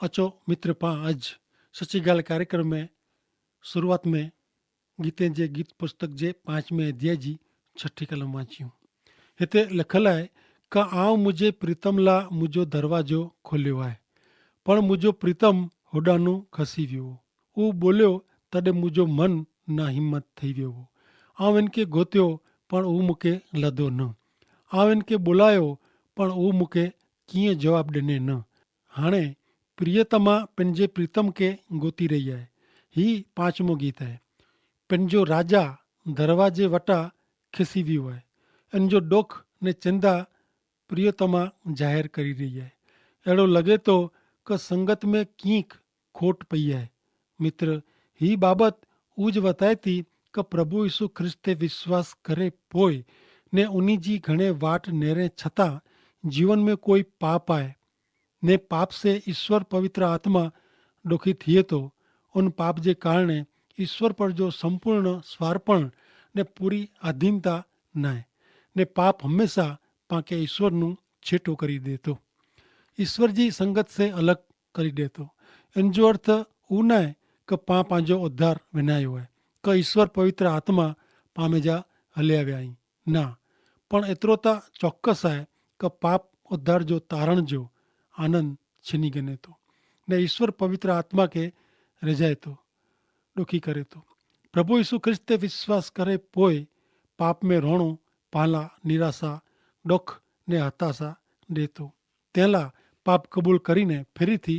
अचो मित्र पा अज सच्ची गाल कार्यक्रम में शुरुआत में गीते जे गीत पुस्तक जे 5वें अध्याय जी 6 कलम वांचियूं। हिते लिखल है का आऊं मुझे प्रीतम ला मुझो दरवाजो खोलियो आहे पण मुझो प्रीतम होॾांहुं खसी वियो हो। हू बोलियो तॾहिं मुझो मन ना हिम्मत थी वियो हो। आऊं इनके गोतियो पण हू मूंखे लधो न। आऊं इनके बुलायो पण हू मूंखे कीअं जवाबु ॾिने न। हाणे प्रियतमा पंहिंजे प्रीतम खे गोती रही आहे। ही 5मो गीत आहे। पंहिंजो राजा दरवाजे वटां खिसी वियो आहे। इन जो ॾोख ने चिंता प्रियतमा ज़ाहिर करी रही आहे। अहिड़ो लॻे थो कि संगत में कीक खोट पई आहे। मित्र, ही बाबत ऊज वताए थी कि प्रभु यीशु ख्रिस्त ते विश्वास करे पोइ ने उन्ही जी घणे वाट नेरे छतां जीवन में कोई पाप आहे ने पाप से ईश्वर पवित्र आत्मा ॾुखी थिए थो। उन पाप जे कारण ईश्वर पर जो संपूर्ण स्वार्पण ने पूरी अधीनता न आहे ने पाप हमेशा पाके ईश्वर નું छेटो કરી દેતો। ईश्वर जी संगत से अलग કરી દેતો। इन जो अर्थ ऊ न आहे कि पां पंहिंजो उद्धार विञायो आहे कि ईश्वर पवित्र आत्मा पामे जा हलिया विया आहिनि न, पण एतिरो त चौकस आहे कि पाप उद्धार जो तारण जो आनंद छीनी गिने थो ने ईश्वर पवित्र आत्मा खे रिझाए थो, ॾुखी करे थो। प्रभु यीशु ख्रिस्त ते विश्वास करे पोइ पाप में रोणो पाला निराशा ॾुख ने हताशा ॾे थो। तंहिं लाइ पाप क़बूल કરીને ફરીથી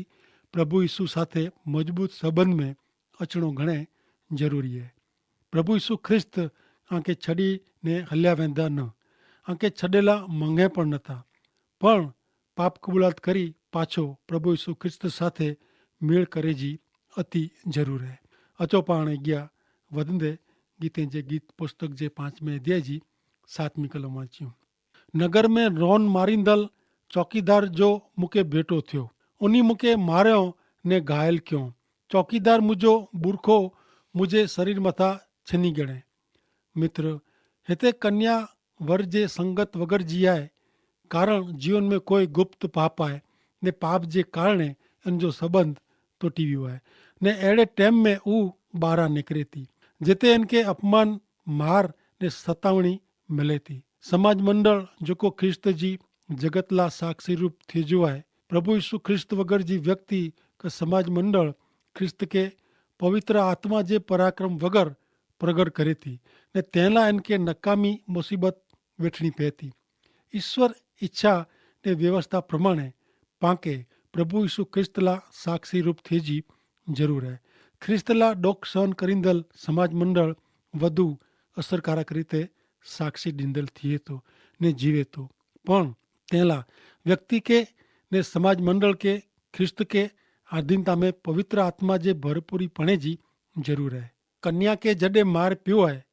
પ્રભુ ઈસુ સાથે મજબૂત સંબંધમાં અચણો ઘણે જરૂરી છે। પ્રભુ ઈસુ ખ્રિસ્ત આંકે છડીને હલ્યા વેંદા ન, આંકે છડેલા મંગે પણ નતા, પણ પાપ કબૂલાત કરી પાછો પ્રભુ ઈસુ ખ્રિસ્ત સાથે મેળ કરે જી અતિ જરૂર है। अचो पाण अॻियां वधंदे गीते जे गीत पुस्तक जे 5वें अध्याय जी 7वीं कलम वांचियूं। नगर में रोन मारींदल चौकीदार जो मूंखे भेटो थियो, उन्ही मूंखे मारियो ने घायल कयो। चौकीदार मुंहिंजो बुरखो मुंहिंजे शरीर मथां छिनी ॻणे। मित्र, हिते कन्या वर जे संगत वगर जी आहे कारण जीवन में कोई गुप्त पाप आहे ने पाप जे कारण इन जो संबंध टुटी वियो आहे ने अहिड़े टाइम में ऊ ॿाहिरां निकिरे थी जिते इनके अपमान मार ने सतावणी मिले थी। समाज मंडल जेको ख्रिस्त जी जगत ला साक्षी रूप थिजो आहे। प्रभु यीशु ख्रिस्त वगर जी व्यक्ति का समाज मंडल ख्रिस्त के पवित्र आत्मा जे पराक्रम वगर प्रगट करे थी ने तंहिं इनके नकामी मुसीबत वेठणी पए थी। ईश्वर इच्छा ने व्यवस्था प्रमाणे पाके प्रभु यीशु ख्रिस्त ला साक्षी रूप थिजी જરૂર है। ખ્રિસ્ત લા ડોક સહન કરીંદલ સમાજ મંડળ વધુ અસરકારક રીતે સાક્ષી ડીંદલ થઈએ તો ને જીવે તો પણ તેલા વ્યક્તિ के ने समाज मंडल के ख्रिस्त के आधीनता में पवित्र आत्मा जे भरपूरी पणे जी जरूर है। कन्या के जॾे मार पियो है,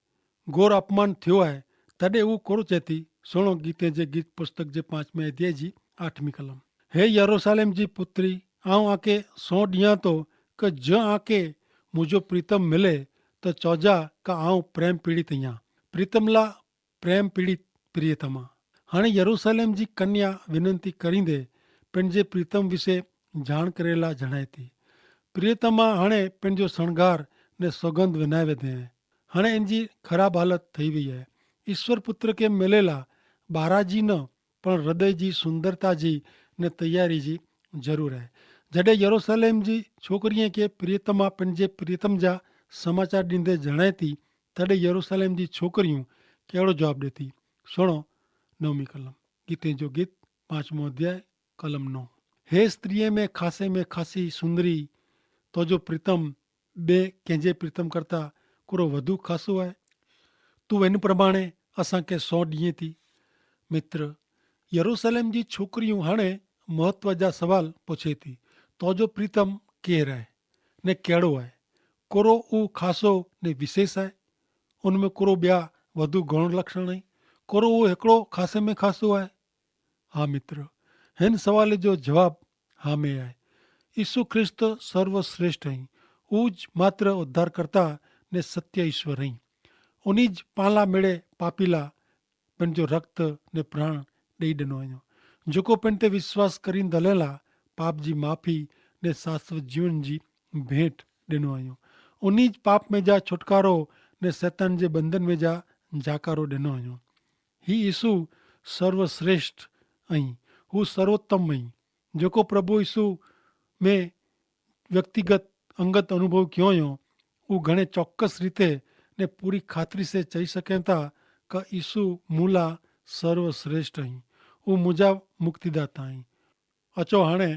घोर अपमान थियो है, तॾे वो कोरो चेती सुणो गीते जे गीत पुस्तक जे 5वें अध्याय जी 8वीं कलम। हे यरूशलेम जी पुत्री, आऊं आके 100 ॾींहं तो कि ज आके मुझो प्रीतम मिले तो चौजा का आऊं प्रेम पीड़ित आहियां। प्रीतम ला प्रेम पीड़ित प्रियतमा। हाणे यरूशलेम जी कन्या विनंती करींदे पंहिंजे प्रीतम विषे जाण करेला जणाए थी। प्रियतमा हाणे पंहिंजो शणगार ने सौगंध विनाए वेंदे आहे। हाणे इन जी ख़राब हालत थी वई है। ईश्वर पुत्र के मिलेला ॿारहा जी न पण हृदय जी सुंदरता जी ने तैयारी जी ज़रूर है। जॾहिं यरूशलेम जी छोकिरीअ खे प्रियतमा पंहिंजे प्रियतम जा समाचार ॾींदे जणाए थी तॾहिं यरूशलेम जी छोकिरियूं कहिड़ो जवाबु ॾे थी। सुणो 9वीं कलम। गीते जो गीत 5मो अध्याय कलम 9। हे स्त्रीअ में खासी सुंदरी तो जो प्रीतम ॿिए कंहिंजे प्रीतम करता कुरो वधू खासो आहे। तूं इन प्रमाणे असांखे 100 ॾींहं थी। मित्र, यरूशलेम जी छोकिरियूं हाणे महत्व जा सवाल पुछे थी। तो जो प्रीतम केरु आहे ने कहिड़ो आहे। कुरो ऊ खासो ने विशेष आहे। उनमें कुरो ॿिया वधू गुण लक्षण आहिनि। कुरो ऊ हिकिड़ो खासे में खासो आहे। हा मित्र, हिन सवाल जो जवाब हा में आहे। यीशु ख्रिस्त सर्वश्रेष्ठ आहीं। ऊज मात्र उद्धारकर्ता ने सत्य ईश्वर आहीं। उन्हीज पाला मेड़े पापीला पंहिंजो रक्त ने प्राण ॾेई ॾिनो आहियो जेको पिण ते विश्वास करींदल ला पाप जी माफ़ी ने शाश्वत जीवन जी भेंट ॾिनो आहियूं। उन ज पाप में जा छुटकारो ने शैतान जे बंधन में जा जाकारो ॾिनो आहियूं। ही यीशु सर्वश्रेष्ठ ऐं हू सर्वोत्तम ऐं जेको प्रभु यीशु में व्यक्तिगत अंगत अनुभव कयो हुयो, उहो घणे ચોક્કસ રીતે ने पूरी खातिरी से चई सघनि था कि यीशु मूला सर्वश्रेष्ठ आहीं, उहो मुंहिंजा मुक्तिदाता आहीं। अचो हाणे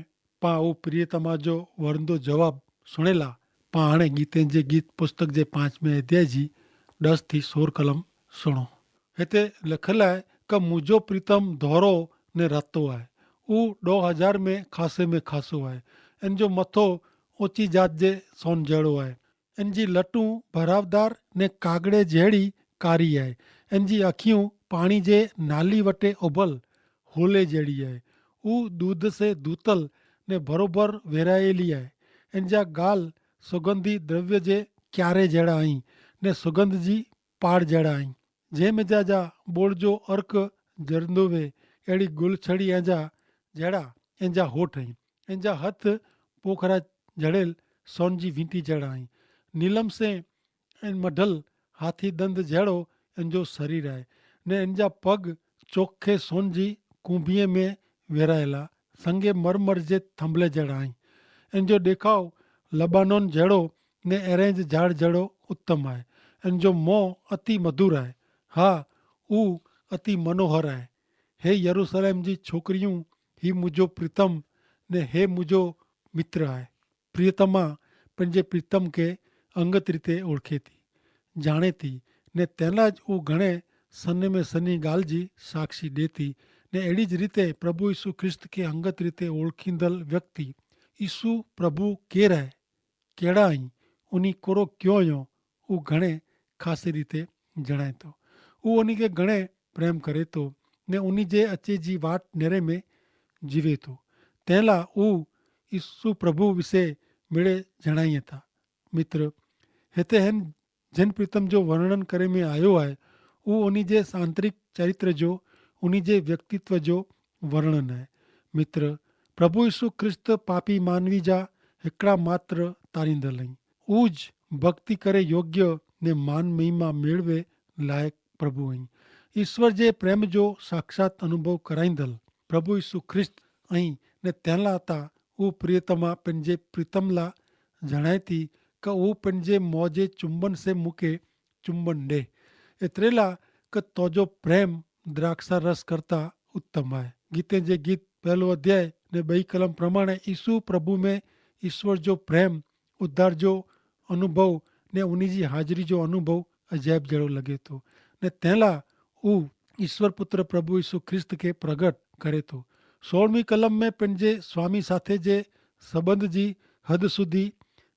पाण उहो प्रियतमा जो वणंदो जवाबु सुणेला। पाण हाणे गीतनि जे गीत पुस्तक जे 5वें अध्याय जी 10 થી 16 कलम सुणो। हिते लिखियलु आहे कि मुंहिंजो प्रीतम दोहरो ने रातो आहे, उहो 2000 में खासो आहे। इन जो मथो ऊची जात जे सोन जहिड़ो आहे। इन जी लटूं भरावदार ने कागड़े जहिड़ी कारी आहे। इन जी अखियूं पाणी जे नाली वटे उबल होले जहिड़ी आहे। हू दूध से दूतल ने बरोबर वेरायेली आहे। इन जा गाल सुगंधी द्रव्य जे क्यारे जहिड़ा आहिनि ने सुगंध जी पाड़ जहिड़ा आहिनि। जंहिंमें जा बोड़ जो अर्क जरंदो वे अहिड़ी गुल छड़ी ऐं जा जहिड़ा इन जा होठ आहिनि। इन जा हथ पोखरा जड़ियल सोन जी वींटी जहिड़ा आहिनि। नीलम से ऐं मढल हाथी दंद जहिड़ो इन जो शरीर आहे ने इन जा पग चोखे सोन जी कुंभीअ में वेरायला संगे मरमर जे थंभले जहिड़ा आहिनि। इन जो ॾेखाव लबानोन जहिड़ो ने एरेंज झाड़ जहिड़ो उत्तम आहे। इन जो मोह अति मधुर आहे, हा उहो अति मनोहर आहे। हे यरूशलेम जी छोकिरियूं, ही मुंहिंजो प्रीतम ने हे मुंहिंजो मित्र आहे। प्रियतमा पंहिंजे प्रीतम खे अंगत रीते ओळखे थी, जाणे थी ने तंहिंला ज उहो घणे सन्हे में सन्ही ॻाल्हि जी साक्षी ॾिए थी ने अहिड़ी ज रीते प्रभु यीशु ख्रिस्त खे अंगत रीते ओळखींदड़ व्यक्ति यीशु प्रभु केरु आहे, कहिड़ा आहिनि, उन कोरो कीअं हुयो, उहो घणे ख़ासि रीते जणाए थो। उहो उन खे घणे प्रेम करे थो ने उन जे अचे जी वाट नेरे में जीवे थो। तंहिं लाइ उहो यीशु प्रभु विषय मिड़े जणाईअ था। मित्र, हिते हिन जिन प्रीतम जो वर्णन करे में आयो आहे, उहो उन जे आंतरिक चरित्र जो, उन जे व्यक्तित्व जो वर्णन आहे। मित्र, प्रभु यीशु ख्रिस्त पापी मानवी जा हिकिड़ा मात्र तारींदड़ आहिनि। उज भक्ति करे योग्य ने मान महिमा मेड़वे लाइक़ प्रभु आहिनि। ईश्वर जे प्रेम जो साक्षात अनुभव कराईंदड़ प्रभु यीशु ख्रिस्त ऐं ने तंहिंला था उहो प्रियतमा पंहिंजे प्रीतम लाइ जणाए थी कि उहो पंहिंजे मौजे चुंबन से मूंखे चुंबन ॾे। एतिरे लाइ कि तुंहिंजो प्रेम द्राक्षा रस करता उत्तम आहे। गीते जे गीत 1 अध्याय ने 2 कलम प्रमाणे यीशु प्रभु में ईश्वर जो प्रेम, उद्धार जो अनुभव ने उन जी हाज़िरी जो अनुभव अजाइब जहिड़ो लॻे थो ने तंहिं लाइ उहो ईश्वर पुत्र प्रभु यीशु ख्रिस्त खे प्रगट करे थो। 16वीं कलम में पंहिंजे स्वामी साथे जे संबंध जी हद सुधी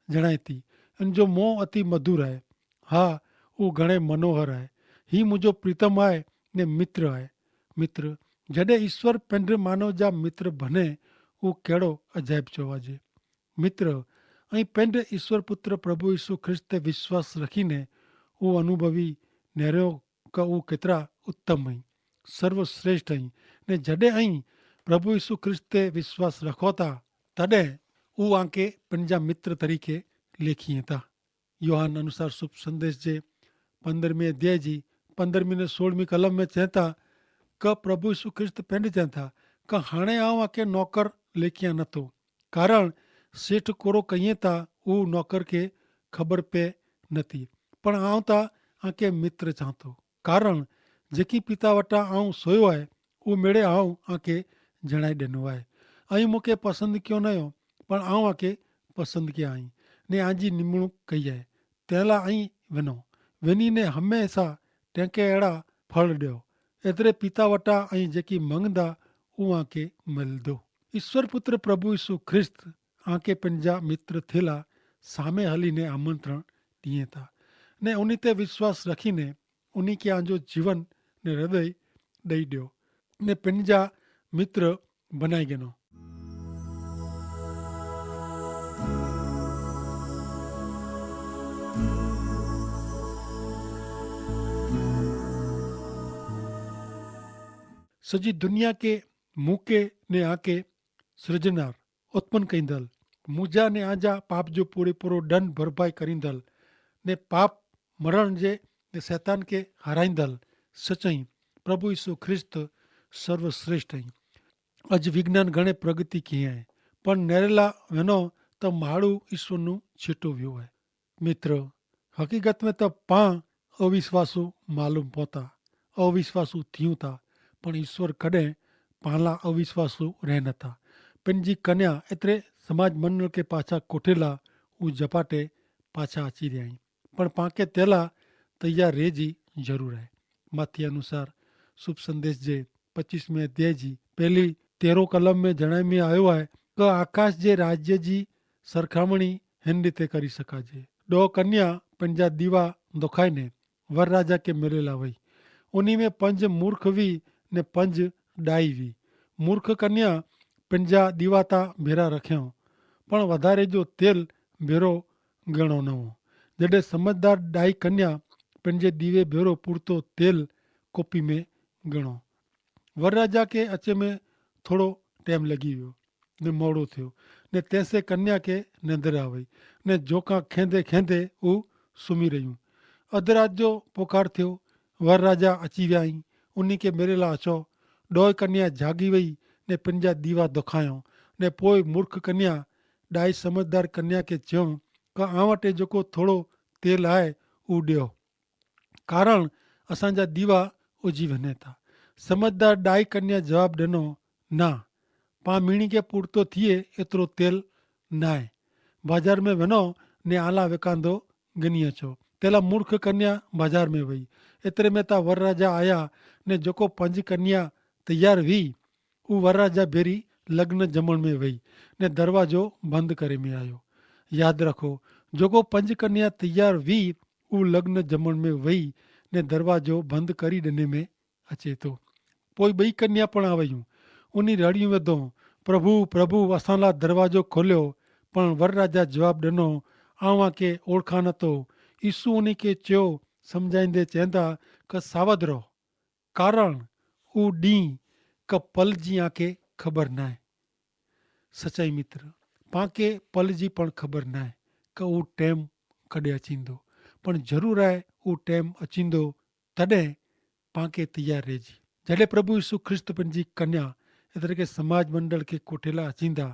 जणाए थी। इन जो मोह अति मधुर आहे, हा उहो घणे मनोहर आहे। ही मुंहिंजो प्रीतम आहे ने मित्र आहे। मित्र, जॾहिं ईश्वर पंहिंजे मानव जा मित्र बने, उहो कहिड़ो अजाइब चवाजे। मित्र, ऐं पंहिंजे ईश्वर पुत्र प्रभु यीशु ख्रिस्त ते विश्वास रखीने उहो अनुभवी नेरियो कि उहो केतिरा उत्तम आहिनि, सर्वश्रेष्ठ आहिनि ने जॾहिं ऐं प्रभु यीशु ख्रिस्त ते विश्वास रखो था, तॾहिं उहो आंखे पंहिंजा मित्र तरीक़े लेखीअ था। योहान अनुसार शुभ संदेश जे 15वें अध्याय जी 15वीं ने 16वीं कलम में चवनि था कि प्रभु यीशु ख्रिस्त पंहिंजे चवनि था कि हाणे आऊं आंखे नौकर लेखियां नथो, कारण सेठ कोरो कईं था उहो नौकर खे ख़बर पए नथी, पण आऊं त आंखे मित्र चवां थो, कारण जेकी पिता वटां आऊं सोयो आहे उहो मेड़े आऊं आंखे जणाए ॾिनो आहे। ऐं मूंखे पसंदि कयो न हुयो, पण आऊं आंखे पसंदि कया आहीं ने आंजी निमणूक कई आहे। तंहिं लाइ वञो, वञी ने हमेशा तंहिंखे अहिड़ा फल ॾियो, एतिरे पिता वटां ऐं जेकी मंगंदा उहो आंखे मिलंदो। ईश्वर पुत्र प्रभु यीशु ख्रिस्त आंखे पंहिंजा मित्र थियला सामे हलीने आमंत्रण ॾिए था ने उन ते विश्वास रखीने उन खे आंजो जीवन ने हृदय ॾेई ॾियो ने पंहिंजा मित्र बनाए गिनो। सॼी दुनिया के मूंखे ने आके सृजनार उत्पन्न कंदड़ મૂજા ને આજા પાપ जो પૂરેપૂરો દંડ ભરપાઈ કરીંदल ने पाप मरण जे ने शैतान के हाराईंदल सचई प्रभु यीशु ख्रिस्त सर्वश्रेष्ठ आई। अज विज्ञान घणे प्रगति की है पण नेरेला वेनो तो माड़ू ईश्वर नु छीटो व्यो है। मित्र हकीकत में तो पा अविश्वासु मालूम पोता अविश्वासु थियूं था पण ईश्वर कॾहिं पाला अविश्वासु रहन था। पंहिंजी कन्या एतिरे समाज मंडल के पाछा कोठेला ऊ जपाटे पाछा अची रहिया आहिनि पण पाण तेला तैयार रहिजी ज़रूर है। माथी अनुसार शुभ संदेश जे 25वें अध्याय जी पहली 13 कलम में जणाई में आयो है कि आकाश जे राज्य जी सरखामणी हिन रीते करी सकाजे। दो कन्या पंहिंजा दीवा दुखाईने वर राजा के मिलेला वई उन्हीं में 5 मूर्ख वी ने 5 डाई वी। मूर्ख कन्या पंहिंजा दीवाता भेरा रखियऊं पण वधारे जो तेल भेरो गणो न हो। जॾहिं समझदार डाई कन्या पंहिंजे दीवे भेरो पूरतो तेल कोपी में गणो। वरराजा के अचे में थोड़ो टाइम लगी वियो ने मोड़ो थियो ने तैसे कन्या के निंद्र आ वई ने जोका खेंदे खेंदे ऊ सुम्ही रहियूं। अधु रात जो पुकार थियो वरराजा अची विया आहीं उन्हीं के मेरेला अचो। ॾोह कन्या जागी वई ने पंहिंजा दीवा दुखायूं ने पोइ मूर्ख कन्या ॾाई समझदार कन्या के चयूं कि आ वटि जेको थोड़ो तेल आहे उहो ॾियो कारण असांजा दीवा उजी वञे था। समझदार ॾाई कन्या जवाब ॾिनो ना पा मीणी के पूरतो थिए एतिरो तेल न आहे बाज़ार में वञो ने आला विकांदो गिनी अचो। तेला मूर्ख कन्या बाज़ार में वई एतिरे में ता वरराजा आया ने जेको 5 कन्या तैयार हुई ऊ वरराजा भेरी लग्न जमण में वई ने दरवाजो बंदि करे में आयो। यादि रखो जेको 5 कन्या तैयार हुई ऊ लग्न जमण में वई ने दरवाजो बंदि करी ॾिने में अचे थो। पोइ 2 कन्या पण आ वयूं उन्हीं रड़ियूं वेदो प्रभु प्रभु असां लाइ दरवाजो खोलियो पण वरराजा जवाब ॾिनो आवां के ओळखा नथो। यीशु उन्हीं के चयो सम्झाईंदे चवंदा कि सावध रहो कारण ऊ ॾींहुं क पल जी आंखे ख़बर न आहे। सचाई मित्र पांखे पल जी पण ख़बर न आहे कि उहो टाइम कॾहिं अचींदो पण ज़रूरु आहे उहो टाइम अचींदो तॾहिं पांखे तैयार रहिजी। जॾहिं प्रभु यीशु ख्रिस्त पंहिंजी कन्या एतिरे के समाज मंडल के कोठेला अचींदा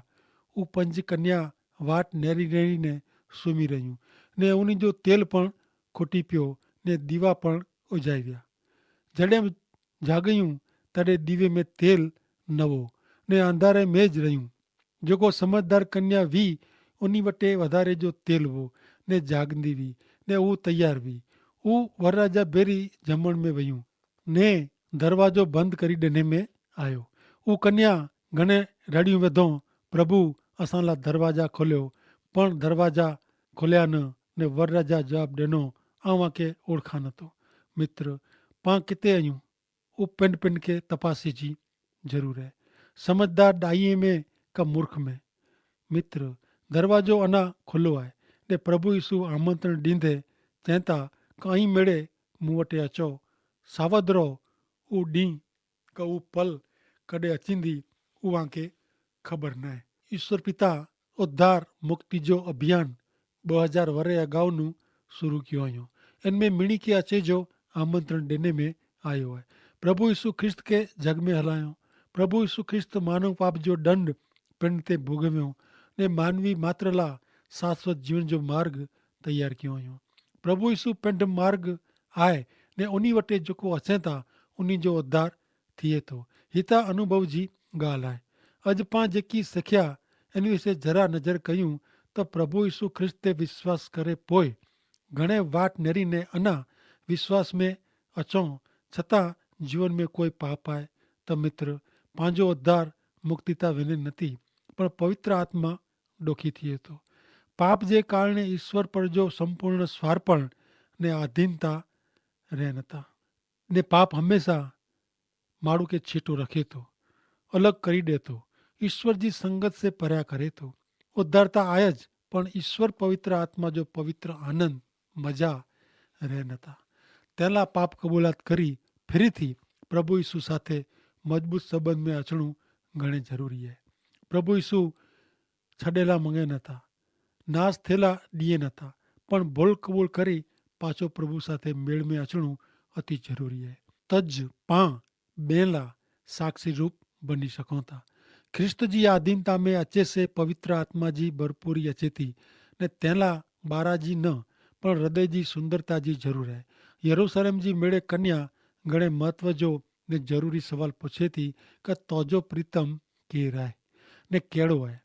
उहो 5 कन्या वाट नेरी नेरी ने सुम्ही रहियूं ने उन्हीं जो तेल पण खुटी पियो ने दीवा पण उजाई विया। जॾहिं जाॻियूं तॾहिं दीवे में तेल न हो ने अंधारे में ज रहियूं। जेको समझदार कन्या हुई उन्हीं वटि वधारे जो तेल हो ने जाॻंदी हुई ने उहो तैयार हुई। उहो वरराजा बेरी जमण में वयूं ने दरवाजो बंदि करी ॾिने में आयो। उहो कन्या घणे रड़ियूं वेदो प्रभु असां लाइ दरवाजा खोलियो पण दरवाजा खोलिया ने वरराजा जवाब ॾिनो आवां के ओळखा नथो। मित्र पां किथे आहियूं उहो पिंड के तपासे जी ज़रूरु आहे। समझदार ॾाईअ में का मूर्ख में। मित्र दरवाजो अञा खुलो आहे ने प्रभु यीशु आमंत्रण ॾींदे चवनि था कि आई मेड़े मूं वटि अचो सावध रहो उहो ॾींहुं का उहो पल कॾहिं अचींदी उहा खे ख़बर न आहे। ईश्वर पिता उद्धार मुक्ति जो अभियान 2000 वरे अगाऊ नु शुरू कयो हुयो। इनमें मिणी के अचे जो आमंत्रण ॾिने में आयो आहे। प्रभु यीशु ख्रिस्त के जग में हलायो। प्रभु यीशु ख्रिस्त मानव पाप जो दंड पिंड ते भोगवियो ने मानवी मात्र ला शाश्वत जीवन जो मार्ग तैयार कयो हुयो। प्रभु यीशु पिंड मार्ग आहे ने उन्हीं वटि जेको अचे था उन्हीं जो उद्धार थिए थो। हिता अनुभव जी ॻाल्हि आहे। अॼु पाण जेकी सिखिया इन विषय जरा नज़र कयूं त प्रभु यीशु ख्रिस्त ते विश्वास करे पोइ घणे वाट नेरी ने अञा विश्वास में अचूं छतां जीवन में कोई पाप आहे त मित्र पंहिंजो उद्धार मुक्ति तां वञे नथी पर पवित्र आत्मा ॾोखी थिए थो। पाप जे कारण ईश्वर पर जो संपूर्ण स्वार्पण ने अधीनता रहन था ने पाप हमेशा माण्हू खे छीटो रखे थो अलॻि करी ॾिए थो ईश्वर जी संगत से परियां करे थो। उद्धार त आहे ज पण ईश्वर पवित्र आत्मा जो पवित्र आनंद मज़ा रहन था। तंहिं लाइ पाप क़बूलात करी फिरी थी प्रभु यीशु સાથે મજબૂત સંબંધ में अचणું ઘणे ज़रूरी आहे। प्रभु यीशु છડેલા મંગે નહોતા, નાશ થયેલા ડીએ નહોતા, પણ ભૂલ કબૂલ કરી પાછો પ્રભુ સાથે મેળમાં અચણું અતિ જરૂરી છે. તજ પાં બેલા साक्षी रूप बनी सको था. ख्रिस्त जी आधीनता में अच्छे से पवित्र आत्मा जी भरपूरी अच्छे थी ने तेला बाराजी न पण हृदय जी सुंदरता जी जरूर है. यरूशलेम जी मेड़े कन्या घणे महत्व जो ने जरूरी सवाल पूछे थी कि तोजो प्रीतम के राय ने केड़ो है.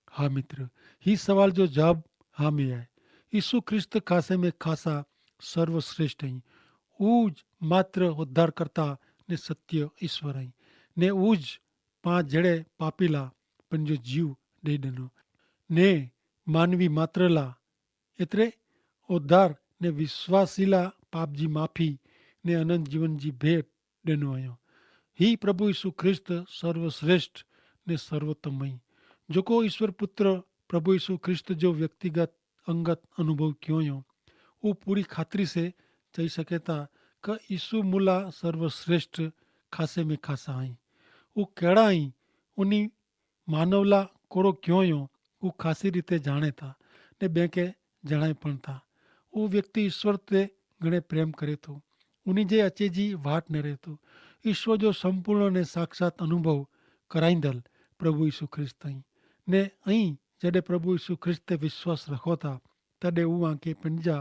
हाँ मित्र, ही सवाल जो जवाब हाँ में है. यीशु ख्रिस्त खासे में खासा सर्वश्रेष्ठ है. ऊज मात्र उद्धार करता ने सत्य ईश्वर है ने ऊज पांच जड़े पापीला पण जो जीव दे देनो ने मानवी मात्रला एतरे उद्धार ने विश्वासीला पाप जी माफी ने अनंत जीवन जी भेट देनो आयो. ही प्रभु यीशु ख्रिस्त सर्वश्रेष्ठ ने सर्वोत्तम है. जो को ईश्वर पुत्र प्रभु यीशु ख्रिस्त जो व्यक्तिगत अंगत अनुभव क्यों हो वो पूरी खातरी से चई सके था कि यीशु मुला सर्वश्रेष्ठ खासे में खासा आई. वो केड़ा आई उनी मानवला कोड़ो क्यों हो वो खासी रीते जाने था ने बेके जणाय पण था. वो व्यक्ति ईश्वर ते घणे प्रेम करे तो उनी जे अचे जी वाट न रहे तो ईश्वर जो संपूर्ण ने साक्षात अनुभव कराईंदल प्रभु यीशु ख्रिस्त आई ने अहीं जडे प्रभु यीशु ख्रिस्त ते विश्वास रखो था तडे वो आंके पंजा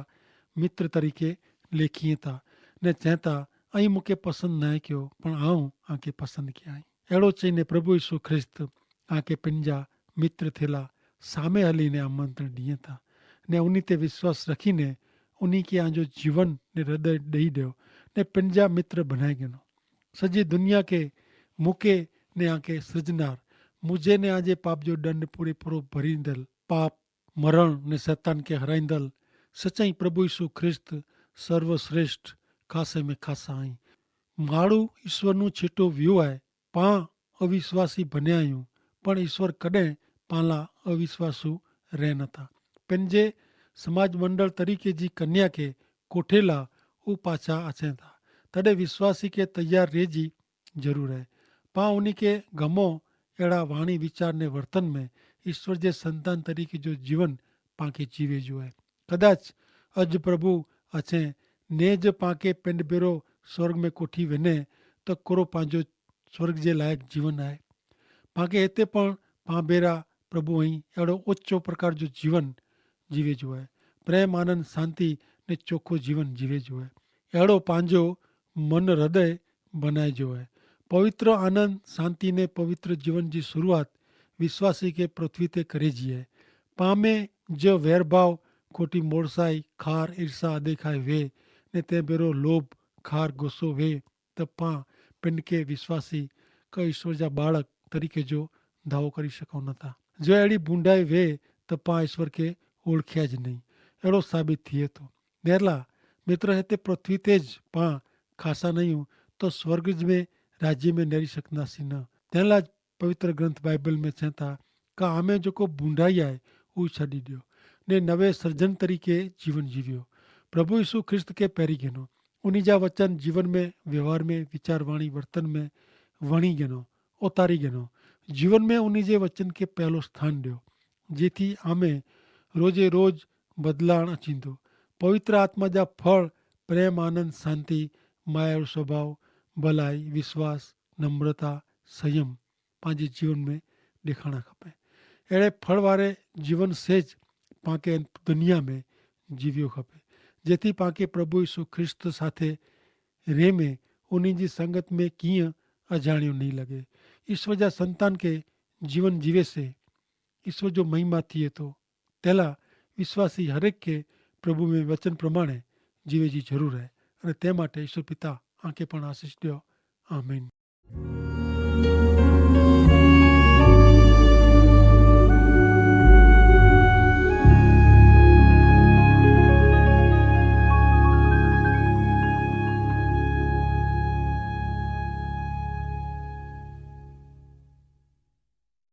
मित्र तरीके लेखीए था ने चहता अहीं मूंखे पसंद न कयो पण आऊं आंके पसंद किया. अहिड़ो चईने प्रभु यीशु ख्रिस्त आंके पंजा मित्र थेला सामे हलीने आमंत्रण ॾिए था ने उन्हीं ते विश्वास रखीने उन्हीं के आंजो जीवन ने हृदय ॾेई ॾियो ने पंजा मित्र बनाए गिनो. सॼी दुनिया के मूंखे ने आंके सृजनार मुझे ने आजे पाप जो दंड पूरे पूरो भरींदल पाप मरण ने शैतान के हराईंदल सच्चाई प्रभु यीशु ख्रिस्त सर्वश्रेष्ठ खासे में खासा आई. माण्हू ईश्वरનું छीटो वियो आहे. पां अविश्वासी बन्या आहियूं पण ईश्वर कॾहिं पाला अविश्वासू रह नथा. पंहिंजे समाज मंडल तरीक़े जी कन्या के कोठेला ऊ पाछा अचनि था तॾहिं विश्वासी के तैयार रहे जी ज़रूर है. पां उन्हीं के गमो अहिड़ा वाणी विचार ने वर्तन में ईश्वर जे संतान तरीक़े जो जीवन पांखे जीवे जो है. कदाच अज प्रभु अचे नेज पांखे पिंड बेरो स्वर्ग में कोठी वञे त कोरो पंहिंजो स्वर्ग जे लायक जीवन है. पांखे हिते पण पां बेरा प्रभु आई अहिड़ो ऊंचो प्रकार जो जीवन जीवे जो है. प्रेम आनंद शांति ने चोखो जीवन जीवे जो है. अहिड़ो पंहिंजो मन हृदय बनाए जो है. पवित्र आनंद शांति ने पवित्र जीवन की शुरुआत विश्वासी के पृथ्वी ते करे जी है. पां में जो वैरभाव खोटी मोड़साई खार ईर्षा अदेखाए वे ने ते बेरो लोभ खार गुस्सो वे त पां पिंड के विश्वासी क ईश्वर जा बाळक तरीके जो दावो करी सघूं नथा. जो अहिड़ी बूंडाई वे त पां ईश्वर के ओळख्या ज नहीं अहिड़ो साबित थिए थो. नेरला मित्र हिते पृथ्वी ते ज पां खासा नहीं हूं तो स्वर्ग में राज्य में नेरी सकंदासीं न. तंहिं लाइ पवित्र ग्रंथ बाइबल में चवनि था का आमे जेको बूंडाई आहे उहो छॾी ॾियो ने नवे सर्जन तरीके जीवन जीवियो. प्रभु यीशु ख्रिस्त के पैरी गिनो उन्हीं जा वचन जीवन में व्यवहार में विचार वाणी वर्तन में वणी गिनो उतारी गिनो. जीवन में उन्हीं जे वचन के पहलो स्थान ॾियो जेथी आमे रोजे रोज बदलाण अचींदो. पवित्र आत्मा जा फल प्रेम आनंद शांति मायाळु स्वभाव भलाई विश्वास नम्रता संयम पंहिंजे जीवन में ॾेखारणा खपे. अहिड़े फल वारे जीवन सेज पांखे दुनिया में जीवियो खपे जेथी पांखे प्रभु यीशु ख्रिस्त साथे रे में उन्हीं जी संगत में कीअं अजाणियो नहीं लगे. ईश्वर जा संतान के जीवन जीवे से ईश्वर जो महिमा थिए थो. तेला विश्वासी हरेक के प्रभु में वचन प्रमाणे जीवे जी जरूर है અને તે માટે ઈશ્વર પિતા આંકે પણ આશીષ દ્યો. આમીન.